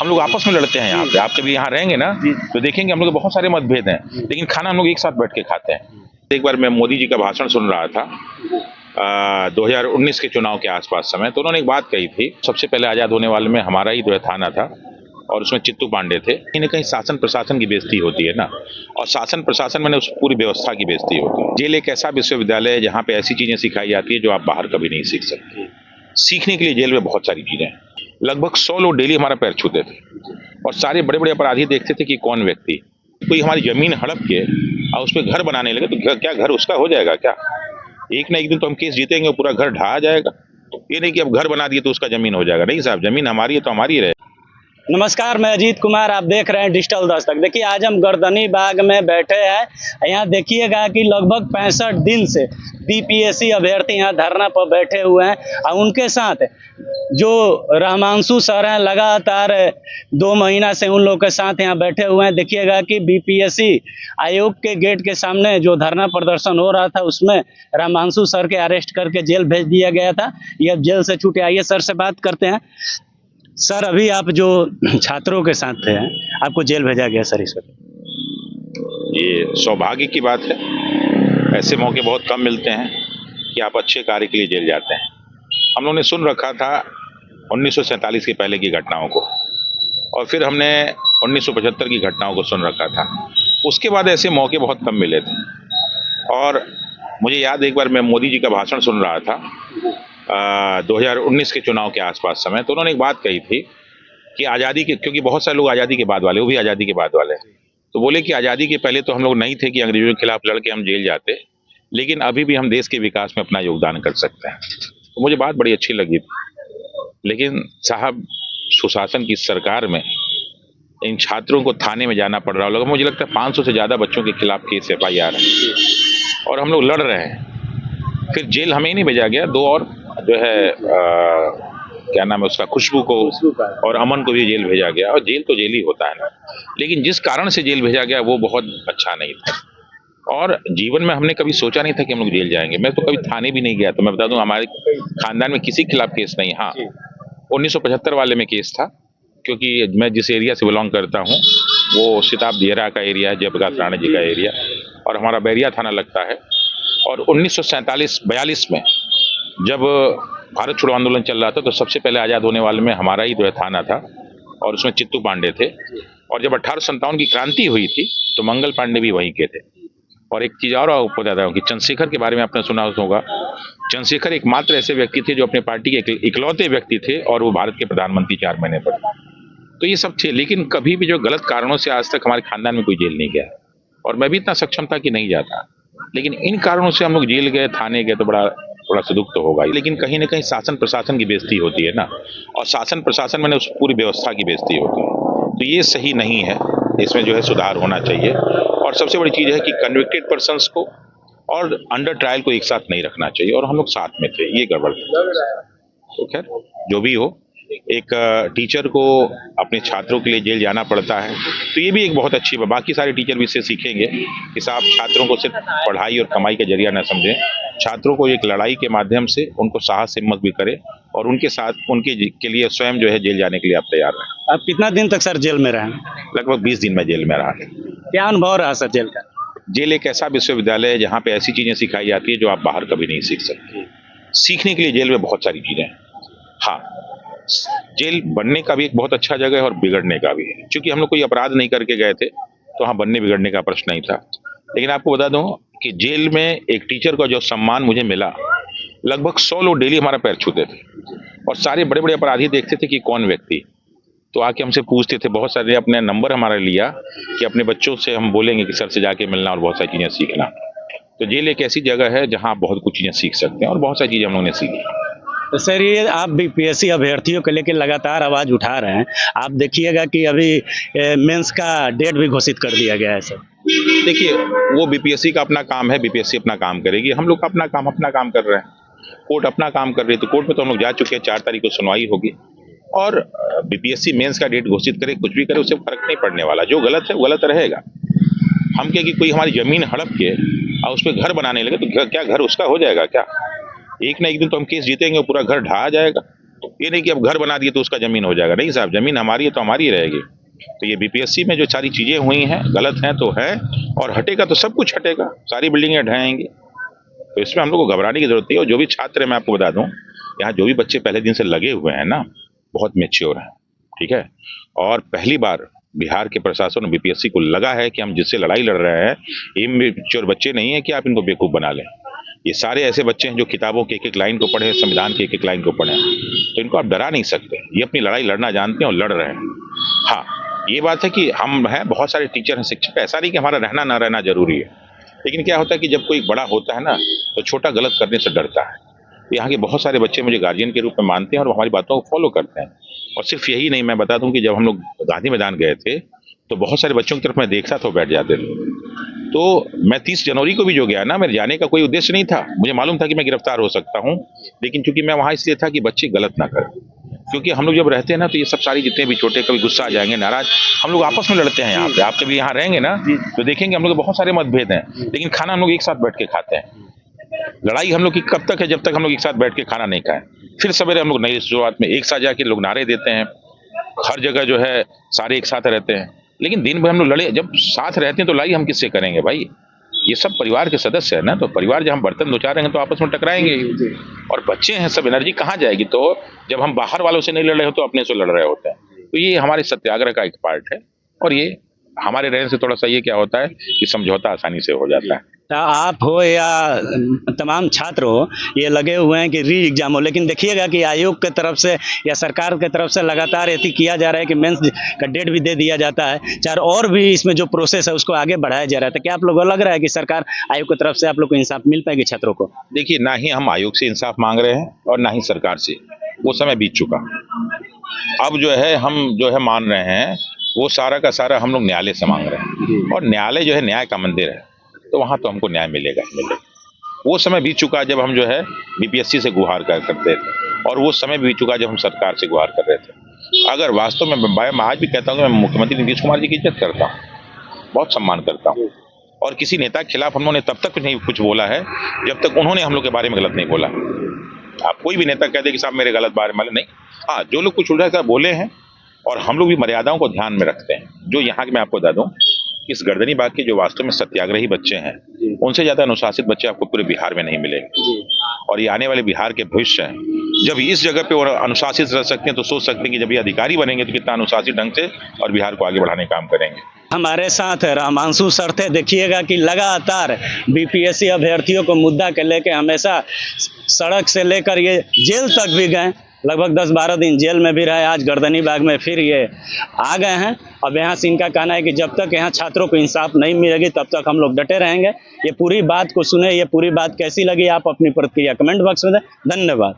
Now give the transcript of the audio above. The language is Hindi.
हम लोग आपस में लड़ते हैं यहाँ पे। आप कभी यहाँ रहेंगे ना तो देखेंगे हम लोग बहुत सारे मतभेद हैं, लेकिन खाना हम लोग एक साथ बैठ के खाते हैं। एक बार मैं मोदी जी का भाषण सुन रहा था 2019 के चुनाव के आसपास समय, तो उन्होंने एक बात कही थी, सबसे पहले आज़ाद होने वाले में हमारा ही जो है थाना था और उसमें चित्तू पांडे थे। कहीं ना कहीं शासन प्रशासन की बेइज्जती होती है ना, और शासन प्रशासन में उस पूरी व्यवस्था की बेइज्जती होती है। जेल एक ऐसा विश्वविद्यालय है जहाँ पे ऐसी चीजें सिखाई जाती है जो आप बाहर कभी नहीं सीख सकते। सीखने के लिए जेल में बहुत सारी चीजें हैं। लगभग 100 लोग डेली हमारा पैर छूते थे और सारे बड़े बड़े अपराधी देखते थे कि कौन व्यक्ति कोई हमारी जमीन हड़प के और उस पर घर बनाने लगे तो क्या घर उसका हो जाएगा क्या? एक ना एक दिन तो हम केस जीतेंगे, पूरा घर ढहा जाएगा। ये नहीं कि अब घर बना दिए तो उसका जमीन हो जाएगा। नहीं साहब, जमीन हमारी है तो हमारी रहे। नमस्कार, मैं अजीत कुमार, आप देख रहे हैं डिजिटल दस्तक। देखिए, आज हम गर्दनी बाग में बैठे हैं। यहाँ देखिएगा कि लगभग 65 दिन से बीपीएससी अभ्यर्थी यहाँ धरना पर बैठे हुए हैं और उनके साथ जो रहमांशु सर हैं लगातार 2 महीना से उन लोग के साथ यहाँ बैठे हुए हैं। देखिएगा कि बीपीएससी आयोग के गेट के सामने जो धरना प्रदर्शन हो रहा था उसमें रहमांशु सर के अरेस्ट करके जेल भेज दिया गया था। ये अब जेल से छूटे। आइए सर से बात करते हैं। सर, अभी आप जो छात्रों के साथ थे, आपको जेल भेजा गया सर, इस वक्त ये सौभाग्य की बात है। ऐसे मौके बहुत कम मिलते हैं कि आप अच्छे कार्य के लिए जेल जाते हैं। हम लोगों ने सुन रखा था 1947 के पहले की घटनाओं को, और फिर हमने 1975 की घटनाओं को सुन रखा था। उसके बाद ऐसे मौके बहुत कम मिले थे। और मुझे याद, एक बार मैं मोदी जी का भाषण सुन रहा था 2019 के चुनाव के आसपास समय, तो उन्होंने एक बात कही थी कि आज़ादी के, क्योंकि बहुत सारे लोग आज़ादी के बाद वाले, वो भी आज़ादी के बाद वाले, तो बोले कि आज़ादी के पहले तो हम लोग नहीं थे कि अंग्रेजों के खिलाफ लड़ के हम जेल जाते, लेकिन अभी भी हम देश के विकास में अपना योगदान कर सकते हैं। तो मुझे बात बड़ी अच्छी लगी। लेकिन साहब, सुशासन की सरकार में इन छात्रों को थाने में जाना पड़ रहा होगा। मुझे लगता है 500 से ज़्यादा बच्चों के खिलाफ केस FIR है और हम लोग लड़ रहे हैं। फिर जेल हमें ही नहीं भेजा गया, 2 और जो है क्या नाम है उसका, खुशबू को और अमन को भी जेल भेजा गया। और जेल तो जेल ही होता है ना, लेकिन जिस कारण से जेल भेजा गया वो बहुत अच्छा नहीं था। और जीवन में हमने कभी सोचा नहीं था कि हम लोग जेल जाएंगे। मैं तो कभी थाने भी नहीं गया। तो मैं बता दूं, हमारे खानदान में किसी के खिलाफ केस नहीं। हाँ, 1975 वाले में केस था, क्योंकि मैं जिस एरिया से बिलोंग करता हूँ वो सिताब दियरा का एरिया है, जयप्रकाश राणा जी का एरिया, और हमारा बैरिया थाना लगता है। और 1947-42 में जब भारत छोड़ो आंदोलन चल रहा था तो सबसे पहले आज़ाद होने वाले में हमारा ही जो है थाना था और उसमें चित्तू पांडे थे। और जब 1857 की क्रांति हुई थी तो मंगल पांडे भी वहीं के थे। और एक चीज़ और आपको बताता हूँ कि चंद्रशेखर के बारे में आपने सुना होगा। चंद्रशेखर एकमात्र ऐसे व्यक्ति थे जो अपने पार्टी के इकलौते व्यक्ति थे और वो भारत के प्रधानमंत्री 4 महीने पर। तो ये सब थे, लेकिन कभी भी जो गलत कारणों से आज तक हमारे खानदान में कोई जेल नहीं गया। और मैं भी इतना सक्षम था कि नहीं जाता, लेकिन इन कारणों से हम लोग जेल गए, थाने गए, तो थोड़ा सा दुख तो होगा। लेकिन कहीं ना कहीं शासन प्रशासन की बेइज्जती होती है ना, और शासन प्रशासन में उस पूरी व्यवस्था की बेइज्जती होती है। तो ये सही नहीं है, इसमें जो है सुधार होना चाहिए। और सबसे बड़ी चीज़ है कि कन्विक्टेड पर्सन्स को और अंडर ट्रायल को एक साथ नहीं रखना चाहिए, और हम लोग साथ में थे, ये गड़बड़ है। तो खैर जो भी हो, एक टीचर को अपने छात्रों के लिए जेल जाना पड़ता है, तो ये भी एक बहुत अच्छी बात। बाकी सारे टीचर भी इससे सीखेंगे कि साहब, छात्रों को सिर्फ पढ़ाई और कमाई का जरिया न समझें। छात्रों को एक लड़ाई के माध्यम से उनको साहस हिम्मत भी करें और उनके साथ उनके के लिए स्वयं जो है जेल जाने के लिए आप तैयार रहें। आप कितना दिन तक सर जेल में रहे? लगभग 20 दिन में जेल में रहा। क्या अनुभव रहा सर जेल का? जेल एक ऐसा विश्वविद्यालय है जहाँ पे ऐसी चीजें सिखाई जाती है जो आप बाहर कभी नहीं सीख सकते। सीखने के लिए जेल में बहुत सारी चीजें हैं। हाँ, जेल बनने का भी एक बहुत अच्छा जगह है और बिगड़ने का भी है। क्योंकि हम लोग कोई अपराध नहीं करके गए थे तो वहाँ बनने बिगड़ने का प्रश्न नहीं था। लेकिन आपको बता दूं कि जेल में एक टीचर का जो सम्मान मुझे मिला, लगभग 100 लोग डेली हमारा पैर छूते थे और सारे बड़े बड़े अपराधी देखते थे कि कौन व्यक्ति, तो आके हमसे पूछते थे। बहुत सारे अपने नंबर हमारा लिया कि अपने बच्चों से हम बोलेंगे कि सर से जाके मिलना और बहुत सारी चीज़ें सीखना। तो जेल एक ऐसी जगह है जहाँ आप बहुत कुछ चीज़ें सीख सकते हैं और बहुत सारी चीज़ें हम लोगों ने सीखी। तो सर, ये आप बीपीएससी अभ्यर्थियों को लेकर लगातार आवाज उठा रहे हैं। आप देखिएगा कि अभी मेंस का डेट भी घोषित कर दिया गया है सर। देखिए, वो बीपीएससी का अपना काम है, बीपीएससी अपना काम करेगी। हम लोग अपना काम कर रहे हैं। कोर्ट अपना काम कर रही है, तो कोर्ट में तो हम लोग जा चुके हैं। 4 तारीख को सुनवाई होगी और बीपीएससी मेंस का डेट घोषित करे, कुछ भी करे, उससे फर्क नहीं पड़ने वाला। जो गलत है वो गलत रहेगा। हम क्या कि कोई हमारी जमीन हड़प के और उस पर घर बनाने लगे तो क्या घर उसका हो जाएगा क्या? एक ना एक दिन तो हम केस जीतेंगे, पूरा घर ढहा जाएगा। ये नहीं कि अब घर बना दिए तो उसका जमीन हो जाएगा, नहीं साहब, जमीन हमारी है तो हमारी रहेगी। तो ये बीपीएससी में जो सारी चीजें हुई हैं गलत हैं तो है, और हटेगा तो सब कुछ हटेगा, सारी बिल्डिंगें ढहेंगी। तो इसमें हम लोग को घबराने की जरूरत नहीं है। और जो भी छात्र है, मैं आपको बता दूं, यहाँ जो भी बच्चे पहले दिन से लगे हुए हैं ना, बहुत मेच्योर हैं, ठीक है। और पहली बार बिहार के प्रशासन और बीपीएससी को लगा है कि हम जिससे लड़ाई लड़ रहे हैं ये मेच्योर बच्चे नहीं है कि आप इनको बेवकूफ बना लें। ये सारे ऐसे बच्चे हैं जो किताबों के एक एक लाइन को पढ़े, संविधान के एक एक लाइन को पढ़े, तो इनको आप डरा नहीं सकते। ये अपनी लड़ाई लड़ना जानते हैं और लड़ रहे हैं। हाँ, ये बात है कि हम हैं, बहुत सारे टीचर हैं, शिक्षक, ऐसा नहीं कि हमारा रहना ना रहना जरूरी है, लेकिन क्या होता है कि जब कोई बड़ा होता है ना तो छोटा गलत करने से डरता है। यहाँ के बहुत सारे बच्चे मुझे गार्जियन के रूप में मानते हैं और हमारी बातों को फॉलो करते हैं। और सिर्फ यही नहीं, मैं बता दूं कि जब हम लोग गांधी मैदान गए थे तो बहुत सारे बच्चों की तरफ मैं देखता था, बैठ जाते थे। तो मैं 30 जनवरी को भी जो गया ना, मेरे जाने का कोई उद्देश्य नहीं था, मुझे मालूम था कि मैं गिरफ्तार हो सकता हूँ, लेकिन चूंकि मैं वहाँ इसलिए था कि बच्चे गलत ना करें। क्योंकि हम लोग जब रहते हैं ना तो ये सब सारी जितने भी छोटे कभी गुस्सा आ जाएंगे, नाराज, हम लोग आपस में लड़ते हैं यहाँ पे। आप कभी यहाँ रहेंगे ना तो देखेंगे हम लोग बहुत सारे मतभेद हैं, लेकिन खाना हम लोग एक साथ बैठ के खाते हैं। लड़ाई हम लोग की कब तक है? जब तक हम लोग एक साथ बैठ के खाना नहीं खाएं। फिर सवेरे हम लोग नई शुरुआत में एक साथ जाके लोग नारे देते हैं, हर जगह जो है सारे एक साथ रहते हैं, लेकिन दिन भर हम लोग लड़े। जब साथ रहते हैं तो लड़ाई हम किससे करेंगे भाई? ये सब परिवार के सदस्य है ना, तो परिवार जब हम बर्तन दो चार रहेंगे तो आपस में टकराएंगे। और बच्चे हैं, सब एनर्जी कहाँ जाएगी? तो जब हम बाहर वालों से नहीं लड़ रहे हो तो अपने से लड़ रहे होते हैं। तो ये हमारे सत्याग्रह का एक पार्ट है, और ये हमारे रहने से थोड़ा सा ये क्या होता है कि समझौता आसानी से हो जाता है। आप हो या तमाम छात्र हो, ये लगे हुए हैं कि री एग्जाम हो, लेकिन देखिएगा कि आयोग की तरफ से या सरकार की तरफ से लगातार यही किया जा रहा है कि मेंस का डेट भी दे दिया जाता है, चार और भी इसमें जो प्रोसेस है उसको आगे बढ़ाया जा रहा है। तो क्या आप लोगों को लग रहा है कि सरकार आयोग की तरफ से आप लोग को इंसाफ मिल पाएगी छात्रों को? देखिए, ना ही हम आयोग से इंसाफ मांग रहे हैं और ना ही सरकार से, वो समय बीत चुका। अब जो है हम जो है मान रहे हैं वो सारा का सारा हम लोग न्यायालय से मांग रहे हैं, और न्यायालय जो है न्याय का मंदिर है, तो वहाँ तो हमको न्याय मिलेगा ही मिलेगा। वो समय बीत चुका जब हम जो है बीपीएससी से गुहार करते थे, और वो समय बीत चुका जब हम सरकार से गुहार कर रहे थे। अगर वास्तव में मैं आज भी कहता हूँ कि मैं मुख्यमंत्री नीतीश कुमार जी की इज्जत करता हूँ, बहुत सम्मान करता हूँ, और किसी नेता के खिलाफ उन्होंने तब तक नहीं कुछ बोला है जब तक उन्होंने हम लोग के बारे में गलत नहीं बोला। आप कोई भी नेता कह दे कि साहब मेरे गलत बारे में नहीं, हाँ, जो लोग कुछ उल्टा बोले हैं, और हम लोग भी मर्यादाओं को ध्यान में रखते हैं। जो यहाँ के मैं आपको बता दूं, इस गर्दनी बाग के जो वास्तव में सत्याग्रही बच्चे हैं, उनसे ज्यादा अनुशासित बच्चे आपको पूरे बिहार में नहीं मिलेंगे। और ये आने वाले बिहार के भविष्य हैं। जब इस जगह पे और अनुशासित रह सकते हैं तो सोच सकते हैं कि जब ये अधिकारी बनेंगे तो कितना अनुशासित ढंग से और बिहार को आगे बढ़ाने का काम करेंगे। हमारे साथ रामांशु सर थे। देखिएगा कि लगातार बीपीएससी अभ्यर्थियों को मुद्दा के लेके हमेशा सड़क से लेकर ये जेल तक भी गए, लगभग 10-12 दिन जेल में भी रहे। आज गर्दनी बाग में फिर ये आ गए हैं। अब यहाँ से इनका कहना है कि जब तक यहाँ छात्रों को इंसाफ नहीं मिलेगी तब तक हम लोग डटे रहेंगे। ये पूरी बात को सुने, ये पूरी बात कैसी लगी आप अपनी प्रतिक्रिया कमेंट बॉक्स में दें। धन्यवाद।